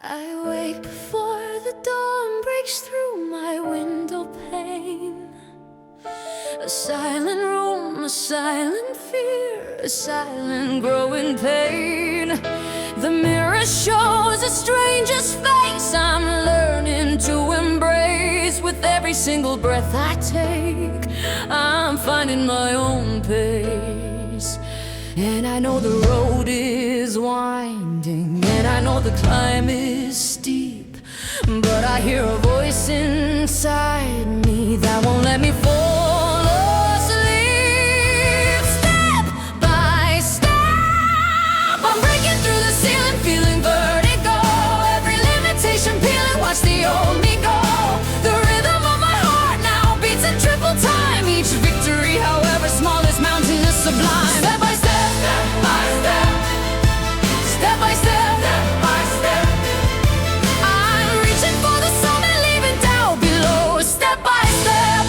I wake before the dawn breaks through my window pane. A silent room, a silent fear, a silent growing pain. The mirror shows a stranger's face I'm learning to embrace. With every single breath I take, I'm finding my own pace. And I know the road is winding, and I know the climb is steep, but I hear a voice inside me that won't let me fall asleep. Step by step, I'm breaking through the ceiling, feeling vertigo. Every limitation peeling, watch the old me go. The rhythm of my heart now beats in triple time. Each victory, however small, is mountainous, sublime. Step by step, step by step, step by step, step by step. I'm reaching for the summit, leaving down below. Step by step.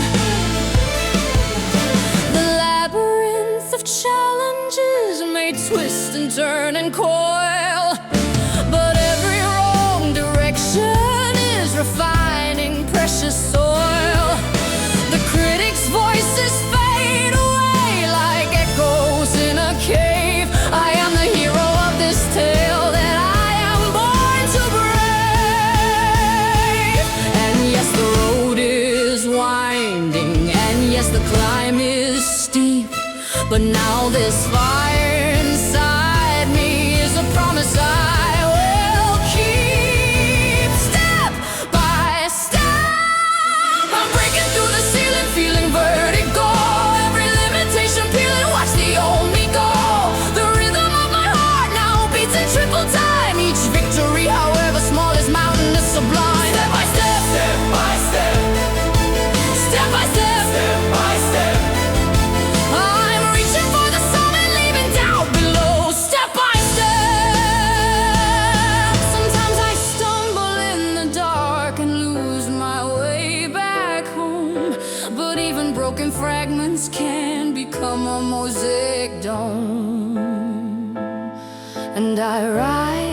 The labyrinth of challenges may twist and turn and coil, but every wrong direction is refining precious soil. The critics' voices fade away like echoes in a cave. I am the hero of this tale that I am born to brave. And yes, the road is winding, and yes, the climb is steep, but now this fire inside me is a promise I will keep. Step by step, I'm breaking through the ceiling, feeling vertigo. Every limitation peeling, watch the old me go. The rhythm of my heart now beats in triple time. Each victory, however small, is mountainous, sublime. Step by step, step by step, step by step, step by step. I'm reaching for the summit, leaving down below. Step by step. Sometimes I stumble in the dark and lose my way back home, but even broken fragments can become a mosaic dome. And I rise